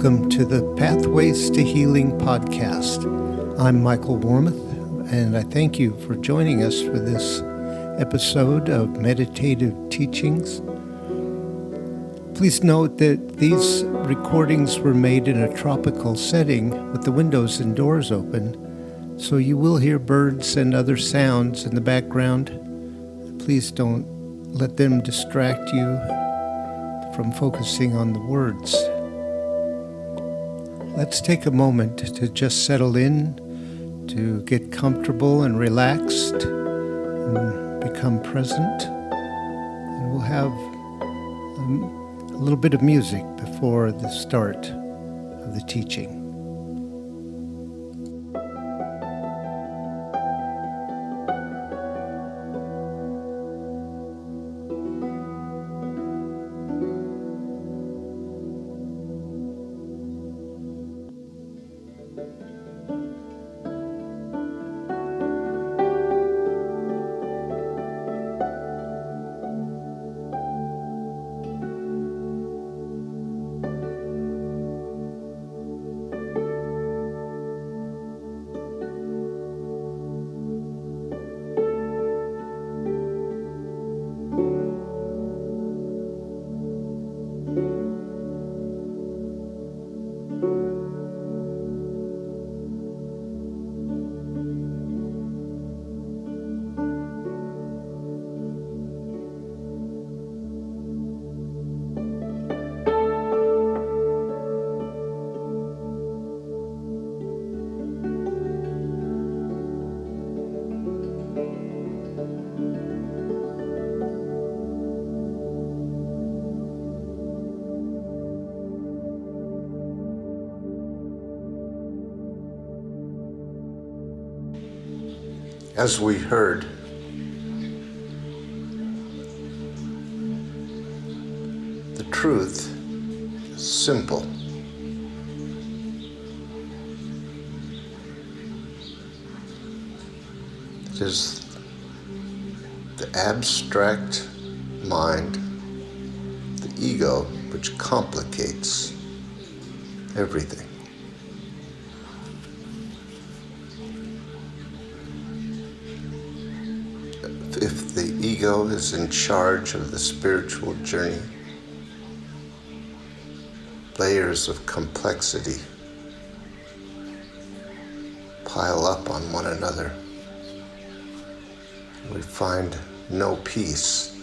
Welcome to the Pathways to Healing podcast. I'm Michael Wormuth, and I thank you for joining us for this episode of Meditative Teachings. Please note that these recordings were made in a tropical setting with the windows and doors open, so you will hear birds and other sounds in the background. Please don't let them distract you from focusing on the words. Let's take a moment to just settle in, to get comfortable and relaxed, and become present. And we'll have a little bit of music before the start of the teaching. As we heard, the truth is simple. It is the abstract mind, the ego, which complicates everything. If the ego is in charge of the spiritual journey, layers of complexity pile up on one another. We find no peace.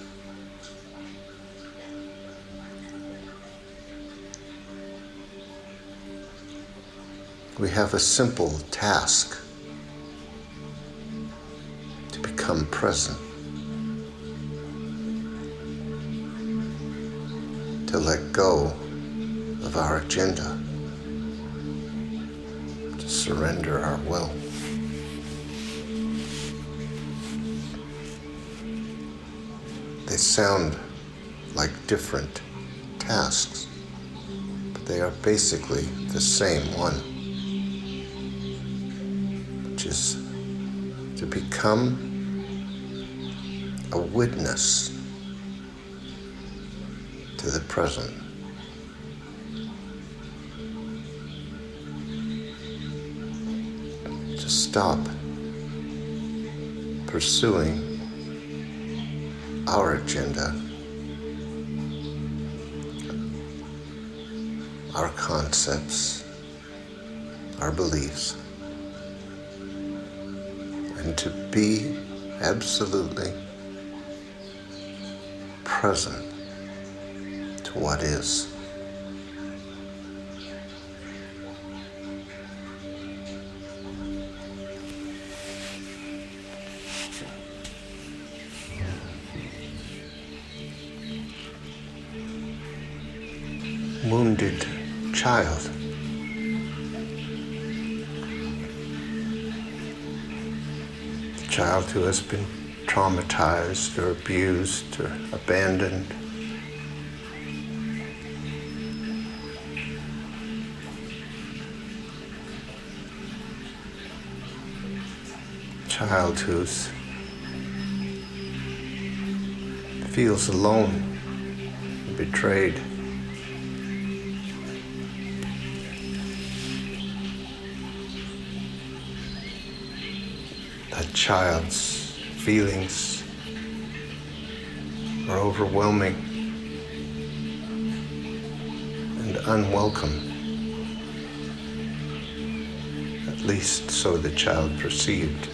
We have a simple task: to become present, to let go of our agenda, to surrender our will. They sound like different tasks, but they are basically the same one, which is to become a witness to the present. To stop pursuing our agenda, our concepts, our beliefs, and to be absolutely present to what is. Wounded child. The child who has been traumatized or abused or abandoned. Child who feels alone, betrayed. that child's feelings are overwhelming and unwelcome. At least so the child perceived.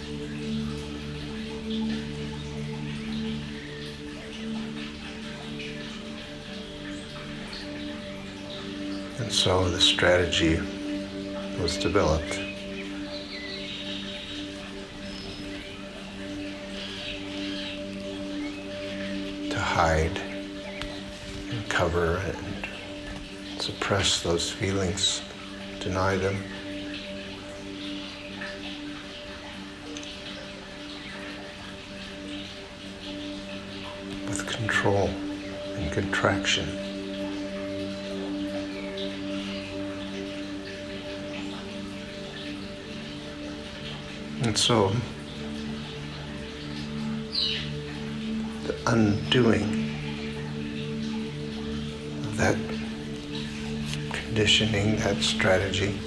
And so the strategy was developed. To hide and cover and suppress those feelings, deny them. With control and contraction. And so, the undoing of that conditioning, that strategy,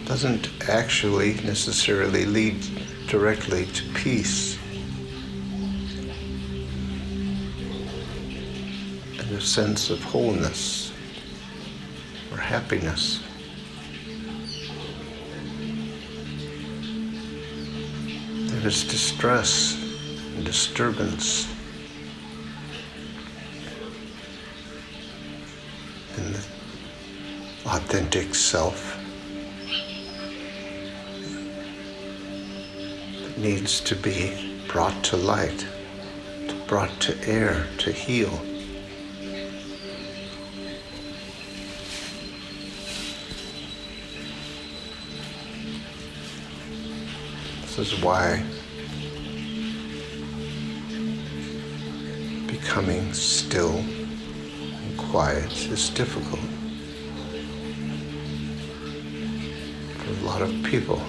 doesn't actually necessarily lead directly to peace and a sense of wholeness or happiness. There is distress and disturbance in the authentic self that needs to be brought to light, brought to air, to heal. This is why becoming still and quiet is difficult for a lot of people,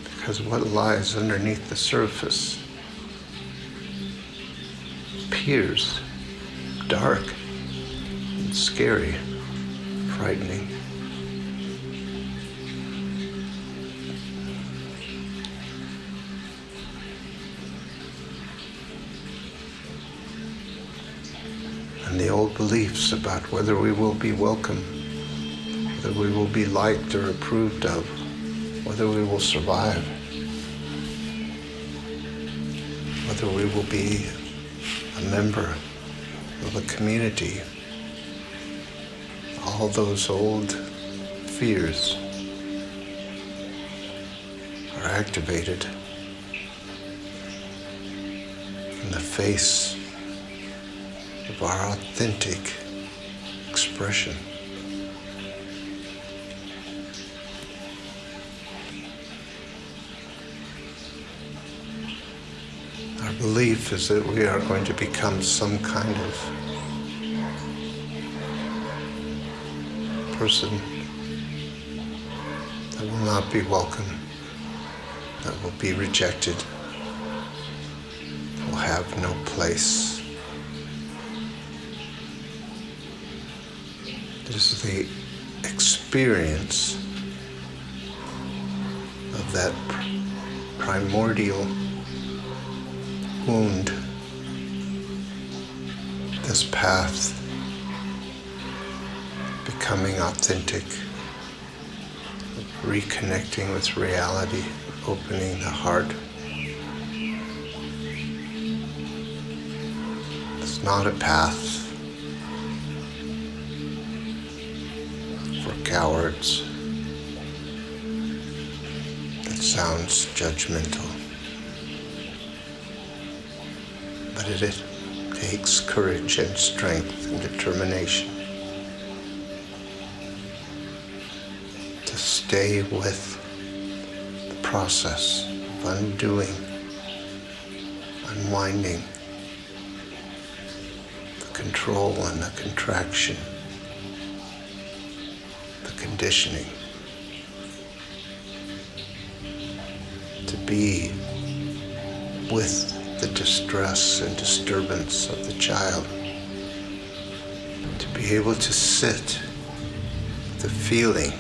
because what lies underneath the surface appears dark and scary, frightening. And the old beliefs about whether we will be welcome, whether we will be liked or approved of, whether we will survive, whether we will be a member of a community, all those old fears are activated in the face of our authentic expression. Our belief is that we are going to become some kind of person that will not be welcome, that will be rejected, will have no place. It is the experience of that primordial wound, this path, becoming authentic, reconnecting with reality, opening the heart. It's not a path for cowards that sounds judgmental, but it takes courage and strength and determination to stay with the process of undoing, unwinding the control and the contraction, conditioning, to be with the distress and disturbance of the child, to be able to sit with the feeling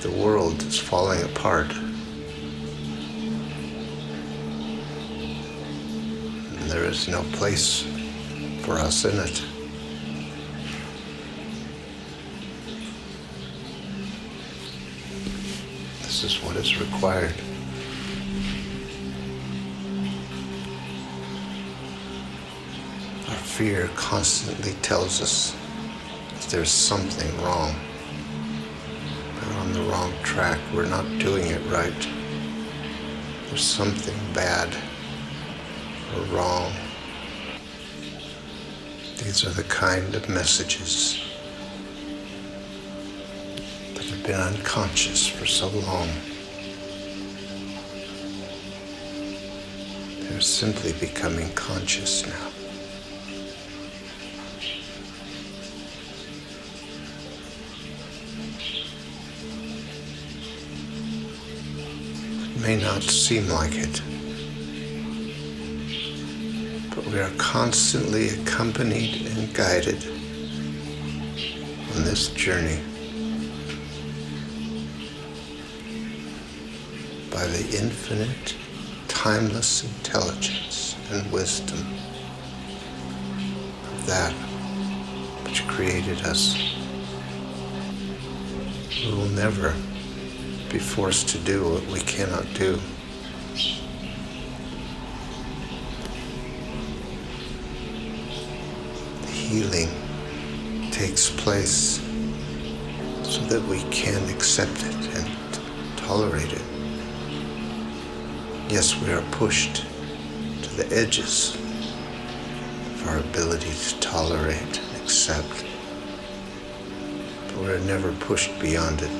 the world is falling apart. And there is no place for us in it. This is what is required. Our fear constantly tells us that there's something wrong. We're on the wrong track. We're not doing it right. There's something bad or wrong. These are the kind of messages that have been unconscious for so long. They're simply becoming conscious now. It may not seem like it, but we are constantly accompanied and guided on this journey by the infinite, timeless intelligence and wisdom of that which created us. We will never be forced to do what we cannot do. The healing takes place so that we can accept it and tolerate it. Yes, we are pushed to the edges of our ability to tolerate and accept, but we're never pushed beyond it.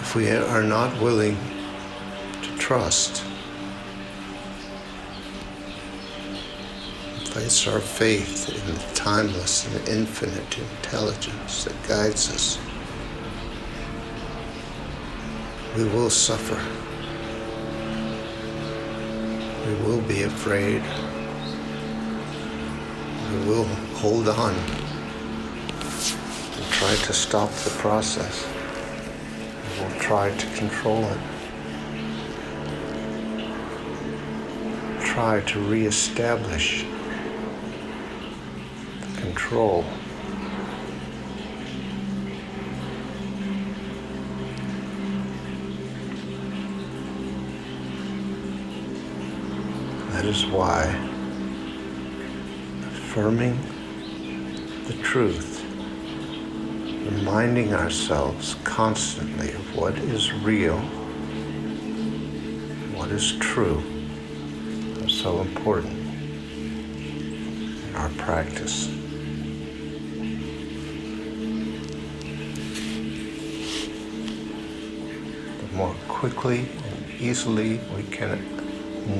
If we are not willing to trust, place our faith in the timeless and infinite intelligence that guides us, we will suffer. We will be afraid. We will hold on and try to stop the process. We will try to control it. Try to reestablish the control. That is why affirming the truth, reminding ourselves constantly of what is real, what is true, are so important in our practice. The more quickly and easily we can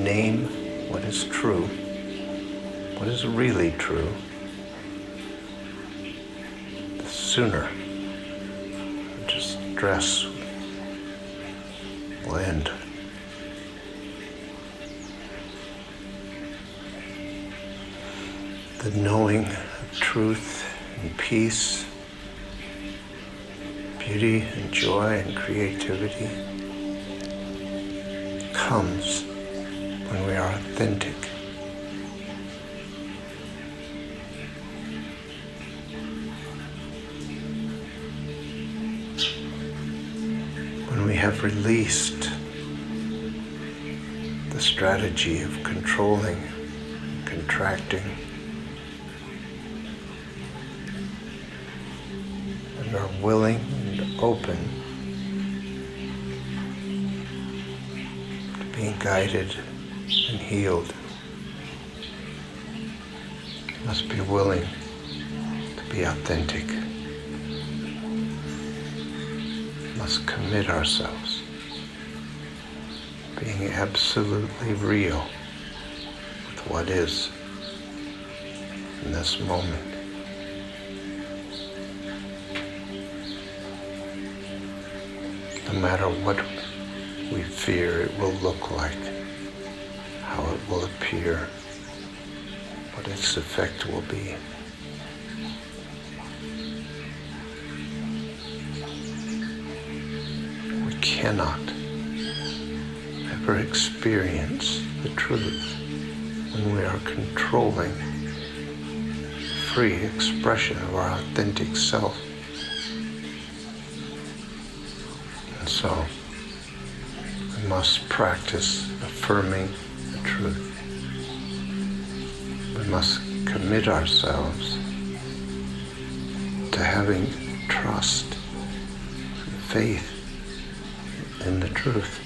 name what is true, what is really true, the sooner the stress will end. The knowing of truth and peace, beauty and joy and creativity comes when we are authentic. When we have released the strategy of controlling, contracting, and are willing and open to being guided and healed, must be willing to be authentic, must commit ourselves, being absolutely real with what is in this moment. No matter what we fear it will look like, how it will appear, what its effect will be. cannot ever experience the truth when we are controlling the free expression of our authentic self. And so, we must practice affirming the truth. We must commit ourselves to having trust and faith in the truth,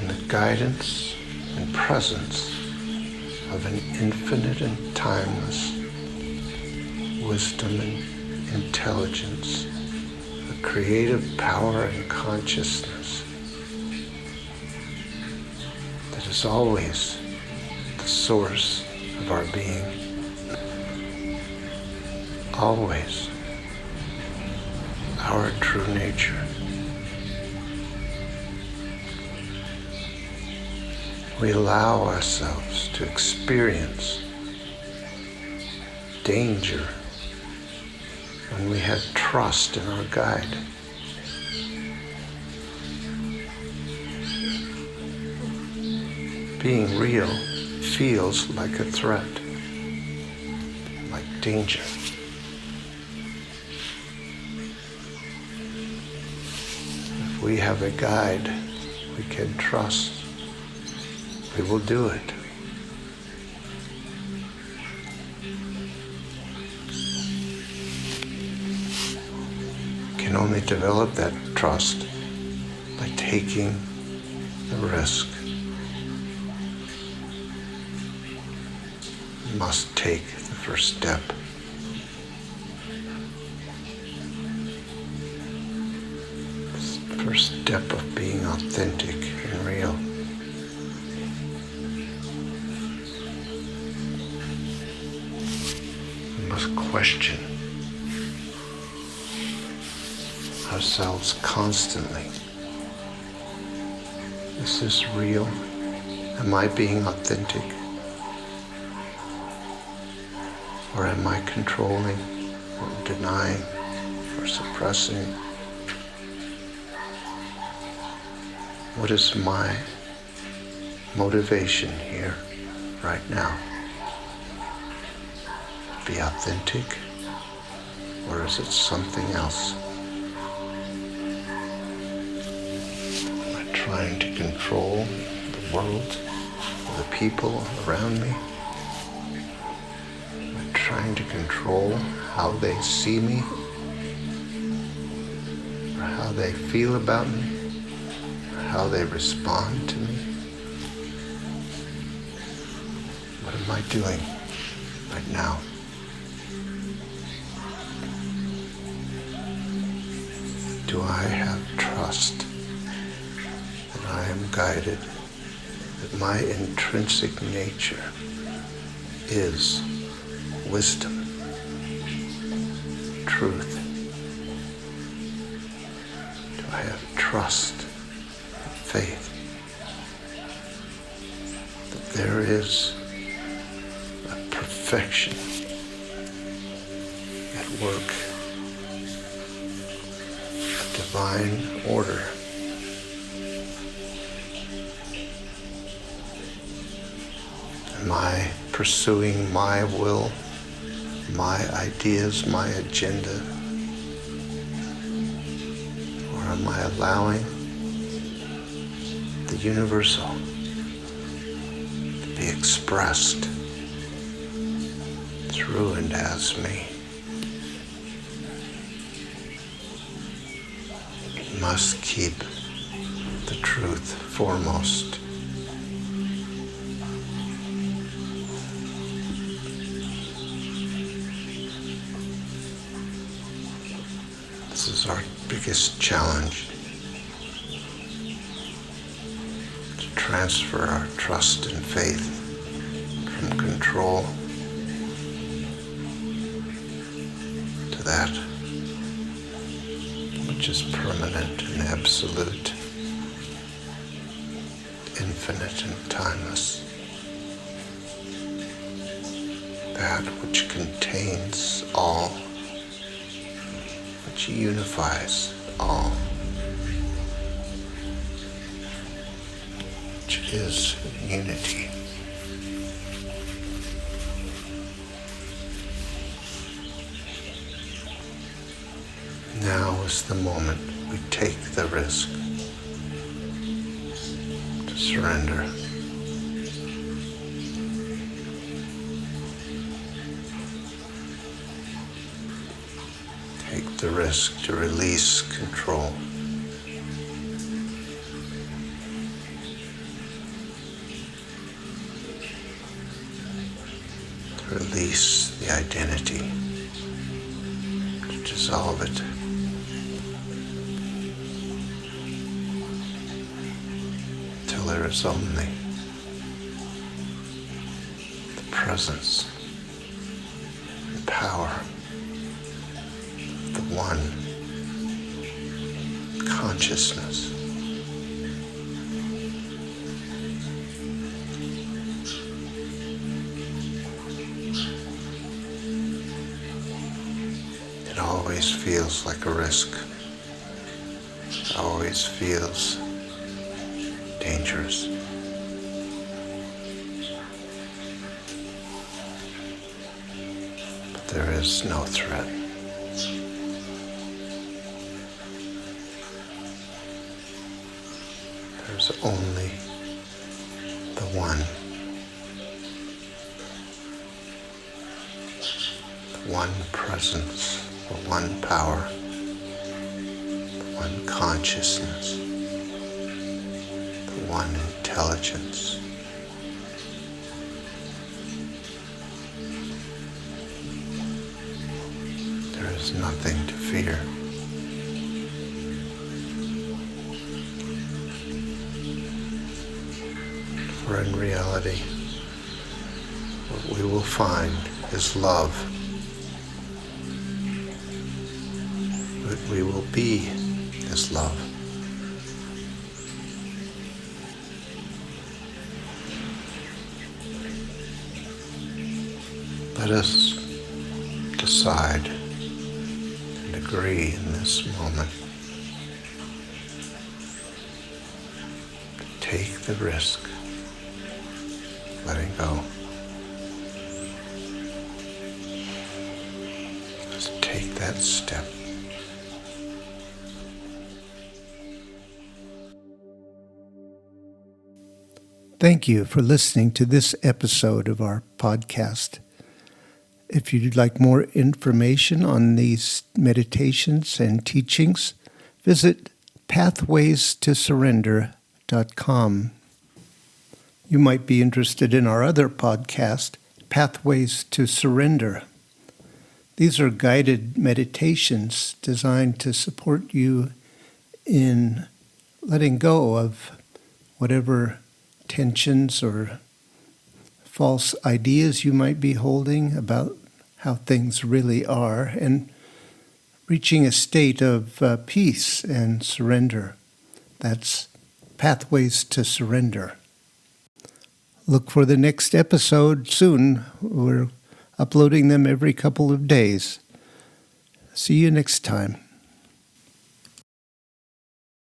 in the guidance and presence of an infinite and timeless wisdom and intelligence, a creative power and consciousness that is always the source of our being, always our true nature. We allow ourselves to experience danger when we have trust in our guide. Being real feels like a threat, like danger. If we have a guide we can trust, we will do it. We can only develop that trust by taking the risk. We must take the first step. The first step of being authentic and real. Question ourselves constantly. Is this real? Am I being authentic? Or am I controlling or denying or suppressing? What is my motivation here, right now? Be authentic, or is it something else? Am I trying to control the world, or the people around me? Am I trying to control how they see me, or how they feel about me, or how they respond to me? What am I doing right now? Do I have trust that I am guided, that my intrinsic nature is wisdom, truth? Do I have trust and faith that there is a perfection at work? Divine order. Am I pursuing my will, my ideas, my agenda? Or am I allowing the universal to be expressed through and as me? Must keep the truth foremost. This is our biggest challenge, to transfer our trust and faith from control to that which is permanent and absolute, infinite and timeless, that which contains all, which unifies all. is unity. Now is the moment we take the risk to surrender. Take the risk to release control. To release the identity. To dissolve it. Till there is only the presence and power of the one consciousness. It always feels like a risk. It always feels dangerous. But there is no threat. There's only the one. The one presence, the one power, the one consciousness. One intelligence. There is nothing to fear. For in reality, what we will find is love. What we will be is love. Let us decide and agree in this moment to take the risk of letting go. Let's take that step. Thank you for listening to this episode of our podcast. If you'd like more information on these meditations and teachings, visit pathwaystosurrender.com. You might be interested in our other podcast, Pathways to Surrender. These are guided meditations designed to support you in letting go of whatever tensions or false ideas you might be holding about how things really are, and reaching a state of peace and surrender. That's Pathways to Surrender. Look for the next episode soon. We're uploading them every couple of days. See you next time.